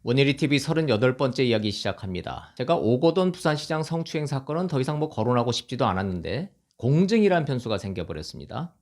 원일이TV 38번째 이야기 시작합니다. 제가 오거돈 부산시장 성추행 사건은 더 이상 거론하고 싶지도 않았는데 공증이란 변수가 생겨버렸습니다.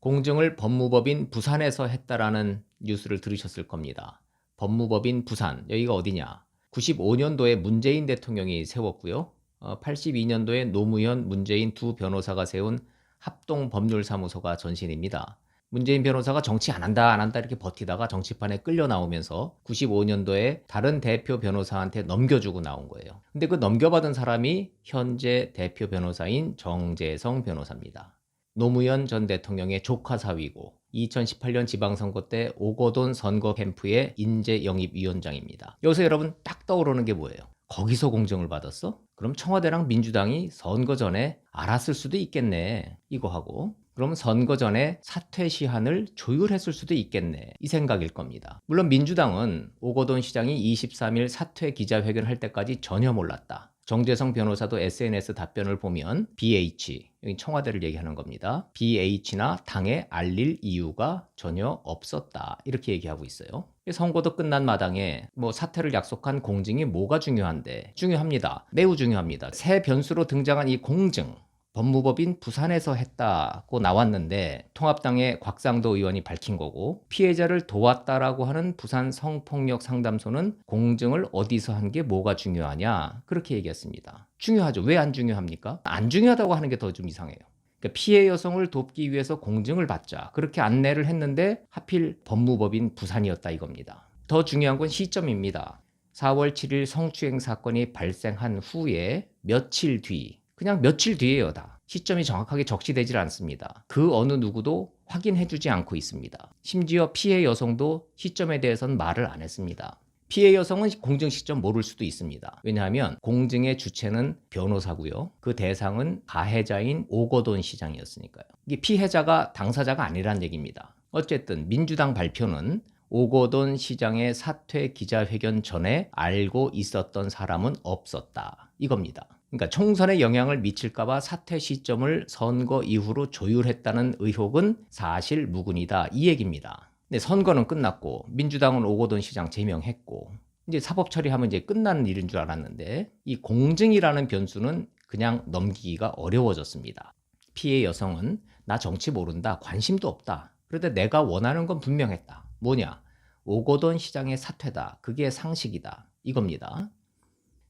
공증을 법무법인 부산에서 했다라는 뉴스를 들으셨을 겁니다. 법무법인 부산, 여기가 어디냐? 95년도에 문재인 대통령이 세웠고요. 82년도에 노무현, 문재인 두 변호사가 세운 합동법률사무소가 전신입니다. 문재인 변호사가 정치 안 한다 이렇게 버티다가 정치판에 끌려 나오면서 95년도에 다른 대표 변호사한테 넘겨주고 나온 거예요. 근데 그 넘겨받은 사람이 현재 대표 변호사인 정재성 변호사입니다. 노무현 전 대통령의 조카 사위고 2018년 지방선거 때 오거돈 선거 캠프의 인재영입위원장입니다. 여기서 여러분 딱 떠오르는 게 뭐예요? 거기서 공정을 받았어? 그럼 청와대랑 민주당이 선거 전에 알았을 수도 있겠네. 이거 하고. 그럼 선거 전에 사퇴 시한을 조율했을 수도 있겠네. 이 생각일 겁니다. 물론 민주당은 오거돈 시장이 23일 사퇴 기자회견 할 때까지 전혀 몰랐다. 정재성 변호사도 SNS 답변을 보면 BH, 여기 청와대를 얘기하는 겁니다. BH나 당에 알릴 이유가 전혀 없었다. 이렇게 얘기하고 있어요. 선거도 끝난 마당에 사퇴를 약속한 공증이 뭐가 중요한데? 중요합니다. 매우 중요합니다. 새 변수로 등장한 이 공증. 법무법인 부산에서 했다고 나왔는데 통합당의 곽상도 의원이 밝힌 거고, 피해자를 도왔다라고 하는 부산 성폭력 상담소는 공증을 어디서 한 게 뭐가 중요하냐 그렇게 얘기했습니다. 중요하죠. 왜 안 중요합니까? 안 중요하다고 하는 게 더 좀 이상해요. 그러니까 피해 여성을 돕기 위해서 공증을 받자 그렇게 안내를 했는데 하필 법무법인 부산이었다 이겁니다. 더 중요한 건 시점입니다. 4월 7일 성추행 사건이 발생한 후에 며칠 뒤, 그냥 며칠 뒤에요. 다 시점이 정확하게 적시되질 않습니다. 그 어느 누구도 확인해주지 않고 있습니다. 심지어 피해 여성도 시점에 대해서는 말을 안 했습니다. 피해 여성은 공증 시점 모를 수도 있습니다. 왜냐하면 공증의 주체는 변호사고요. 그 대상은 가해자인 오거돈 시장이었으니까요. 이게 피해자가 당사자가 아니란 얘기입니다. 어쨌든 민주당 발표는 오거돈 시장의 사퇴 기자회견 전에 알고 있었던 사람은 없었다 이겁니다. 그러니까 총선에 영향을 미칠까봐 사퇴 시점을 선거 이후로 조율했다는 의혹은 사실 무근이다 이 얘기입니다. 근데 선거는 끝났고 민주당은 오거돈 시장 제명했고 이제 사법 처리하면 이제 끝나는 일인 줄 알았는데 이 공증이라는 변수는 그냥 넘기기가 어려워졌습니다. 피해 여성은 나 정치 모른다, 관심도 없다. 그런데 내가 원하는 건 분명했다. 뭐냐? 오거돈 시장의 사퇴다. 그게 상식이다. 이겁니다.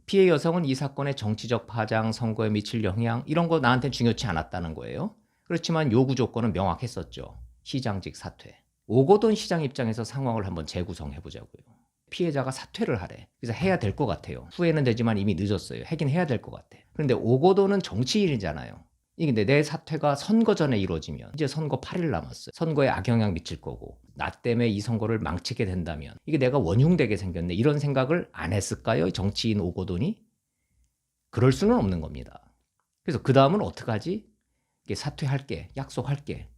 피해 여성은 이 사건의 정치적 파장, 선거에 미칠 영향 이런 거 나한테 중요치 않았다는 거예요. 그렇지만 요구 조건은 명확했었죠. 시장직 사퇴. 오거돈 시장 입장에서 상황을 한번 재구성해 보자고요. 피해자가 사퇴를 하래. 그래서 해야 될 것 같아요. 후회는 되지만 이미 늦었어요. 하긴 해야 될 것 같아. 그런데 오거돈은 정치인이잖아요. 이게 내 사퇴가 선거 전에 이루어지면 이제 선거 8일 남았어요. 선거에 악영향 미칠 거고 나 때문에 이 선거를 망치게 된다면 이게 내가 원흉되게 생겼네. 이런 생각을 안 했을까요? 정치인 오거돈이? 그럴 수는 없는 겁니다. 그래서 그 다음은 어떡하지? 사퇴할게. 약속할게.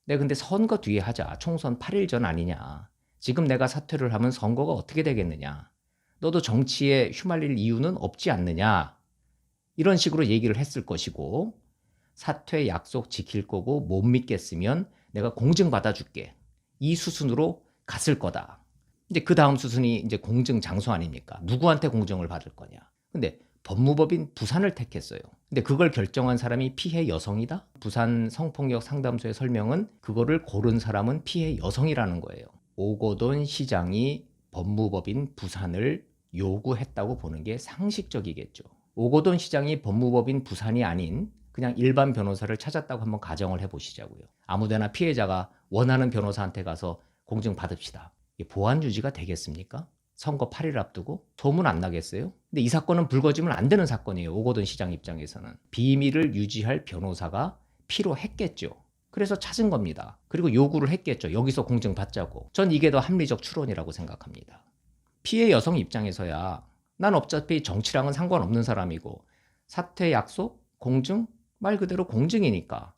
내가 근데 선거 뒤에 하자. 총선 8일 전 아니냐. 지금 내가 사퇴를 하면 선거가 어떻게 되겠느냐. 너도 정치에 휘말릴 이유는 없지 않느냐. 이런 식으로 얘기를 했을 것이고 사퇴 약속 지킬 거고 못 믿겠으면 내가 공증 받아줄게. 이 수순으로 갔을 거다. 이제 그 다음 수순이 이제 공증 장소 아닙니까? 누구한테 공증을 받을 거냐. 근데 법무법인 부산을 택했어요. 근데 그걸 결정한 사람이 피해 여성이다? 부산 성폭력 상담소의 설명은 그거를 고른 사람은 피해 여성이라는 거예요. 오거돈 시장이 법무법인 부산을 요구했다고 보는 게 상식적이겠죠. 오거돈 시장이 법무법인 부산이 아닌 그냥 일반 변호사를 찾았다고 한번 가정을 해보시자고요. 아무데나 피해자가 원하는 변호사한테 가서 공증 받읍시다. 이게 보안 유지가 되겠습니까? 선거 8일 앞두고 소문 안 나겠어요? 근데 이 사건은 불거지면 안 되는 사건이에요. 오거돈 시장 입장에서는. 비밀을 유지할 변호사가 필요했겠죠. 그래서 찾은 겁니다. 그리고 요구를 했겠죠. 여기서 공증 받자고. 전 이게 더 합리적 추론이라고 생각합니다. 피해 여성 입장에서야 난 어차피 정치랑은 상관없는 사람이고 사퇴 약속, 공증, 말 그대로 공증이니까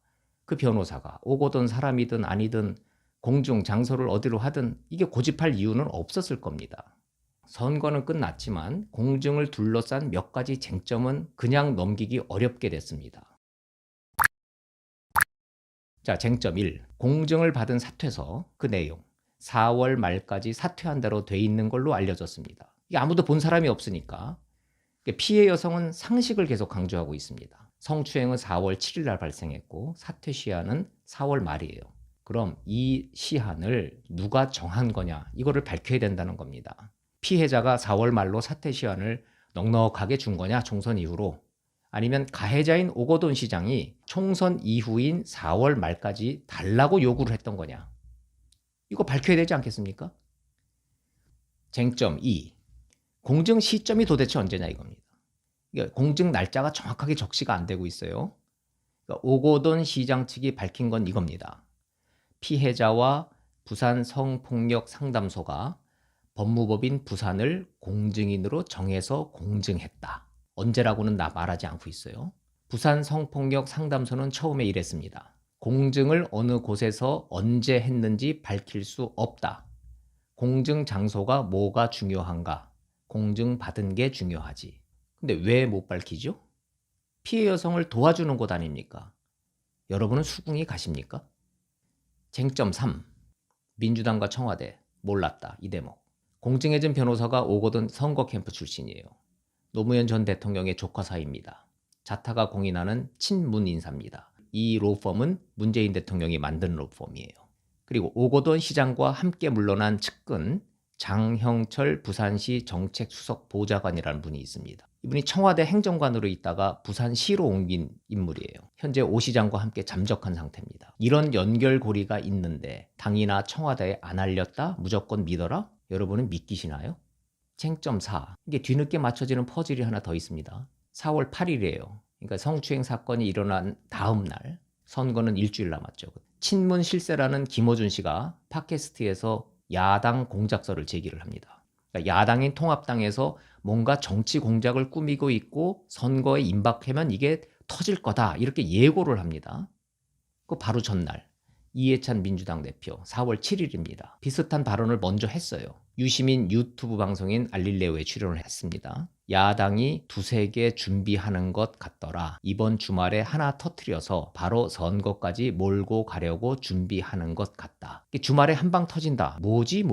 그 변호사가 오거돈 사람이든 아니든 공증 장소를 어디로 하든 이게 고집할 이유는 없었을 겁니다. 선거는 끝났지만 공증을 둘러싼 몇 가지 쟁점은 그냥 넘기기 어렵게 됐습니다. 자, 쟁점 1. 공증을 받은 사퇴서 그 내용. 4월 말까지 사퇴한 대로 돼 있는 걸로 알려졌습니다. 이게 아무도 본 사람이 없으니까. 피해 여성은 상식을 계속 강조하고 있습니다. 성추행은 4월 7일 날 발생했고 사퇴 시한은 4월 말이에요. 그럼 이 시한을 누가 정한 거냐? 이거를 밝혀야 된다는 겁니다. 피해자가 4월 말로 사퇴 시한을 넉넉하게 준 거냐? 총선 이후로. 아니면 가해자인 오거돈 시장이 총선 이후인 4월 말까지 달라고 요구를 했던 거냐? 이거 밝혀야 되지 않겠습니까? 쟁점 2. 공증 시점이 도대체 언제냐 이겁니다. 그러니까 공증 날짜가 정확하게 적시가 안 되고 있어요. 그러니까 오거돈 시장 측이 밝힌 건 이겁니다. 피해자와 부산 성폭력 상담소가 법무법인 부산을 공증인으로 정해서 공증했다. 언제라고는 말하지 않고 있어요. 부산 성폭력 상담소는 처음에 이랬습니다. 공증을 어느 곳에서 언제 했는지 밝힐 수 없다. 공증 장소가 뭐가 중요한가? 공증 받은 게 중요하지. 근데 왜 못 밝히죠? 피해 여성을 도와주는 곳 아닙니까? 여러분은 수긍이 가십니까? 쟁점 3. 민주당과 청와대 몰랐다. 이 대목. 공증해준 변호사가 오거돈 선거 캠프 출신이에요. 노무현 전 대통령의 조카 사이입니다. 자타가 공인하는 친문 인사입니다. 이 로펌은 문재인 대통령이 만든 로펌이에요. 그리고 오거돈 시장과 함께 물러난 측근 장형철 부산시 정책수석 보좌관이라는 분이 있습니다. 이분이 청와대 행정관으로 있다가 부산시로 옮긴 인물이에요. 현재 오 시장과 함께 잠적한 상태입니다. 이런 연결고리가 있는데 당이나 청와대에 안 알렸다? 무조건 믿어라? 여러분은 믿기시나요? 쟁점 4. 이게 뒤늦게 맞춰지는 퍼즐이 하나 더 있습니다. 4월 8일이에요. 그러니까 성추행 사건이 일어난 다음 날. 선거는 일주일 남았죠. 친문 실세라는 김어준 씨가 팟캐스트에서 야당 공작설을 제기를 합니다. 그러니까 야당인 통합당에서 뭔가 정치 공작을 꾸미고 있고 선거에 임박하면 이게 터질 거다 이렇게 예고를 합니다. 그 바로 전날 이해찬 민주당 대표 4월 7일입니다. 비슷한 발언을 먼저 했어요. 유시민 유튜브 방송인 알릴레오에 출연을 했습니다. 야당이 두세 개 준비하는 것 같더라. 이번 주말에 하나 터뜨려서 바로 선거까지 몰고 가려고 준비하는 것 같다. 주말에 한 방 터진다. 뭐지?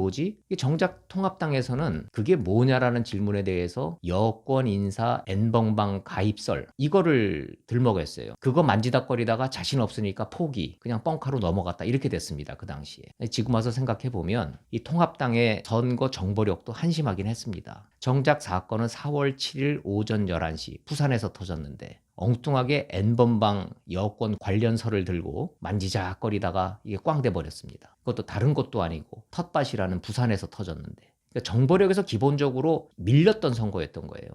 정작 통합당에서는 그게 뭐냐라는 질문에 대해서 여권 인사 N번방 가입설 이거를 들먹였어요. 그거 만지작거리다가 자신 없으니까 포기. 그냥 뻥카로 넘어갔다. 이렇게 됐습니다. 그 당시에. 지금 와서 생각해보면 이 통합당의 선거 정보력도 한심하긴 했습니다. 정작 사건은 4월 7일 오전 11시 부산에서 터졌는데 엉뚱하게 N번방 여권 관련서를 들고 만지작거리다가 이게 꽝 돼버렸습니다. 그것도 다른 곳도 아니고 텃밭이라는 부산에서 터졌는데 그러니까 정보력에서 기본적으로 밀렸던 선거였던 거예요.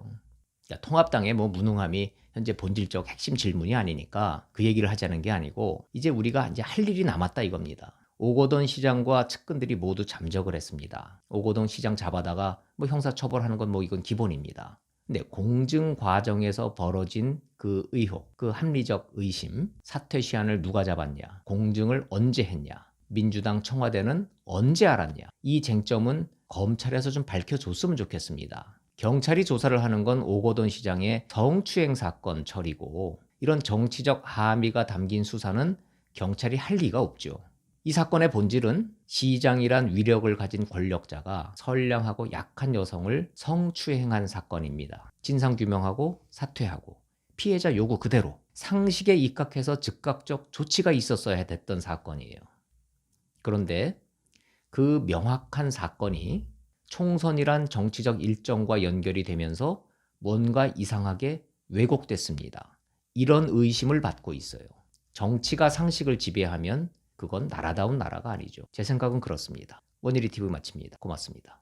그러니까 통합당의 무능함이 현재 본질적 핵심 질문이 아니니까 그 얘기를 하자는 게 아니고 이제 우리가 이제 할 일이 남았다 이겁니다. 오거돈 시장과 측근들이 모두 잠적을 했습니다. 오거돈 시장 잡아다가 형사처벌하는 건 이건 기본입니다. 근데 공증 과정에서 벌어진 그 의혹, 그 합리적 의심, 사퇴 시한을 누가 잡았냐, 공증을 언제 했냐, 민주당 청와대는 언제 알았냐, 이 쟁점은 검찰에서 좀 밝혀줬으면 좋겠습니다. 경찰이 조사를 하는 건 오거돈 시장의 성추행 사건 처리고 이런 정치적 함의가 담긴 수사는 경찰이 할 리가 없죠. 이 사건의 본질은 시장이란 위력을 가진 권력자가 선량하고 약한 여성을 성추행한 사건입니다. 진상규명하고 사퇴하고 피해자 요구 그대로 상식에 입각해서 즉각적 조치가 있었어야 됐던 사건이에요. 그런데 그 명확한 사건이 총선이란 정치적 일정과 연결이 되면서 뭔가 이상하게 왜곡됐습니다. 이런 의심을 받고 있어요. 정치가 상식을 지배하면 그건 나라다운 나라가 아니죠. 제 생각은 그렇습니다. 원일이 TV 마칩니다. 고맙습니다.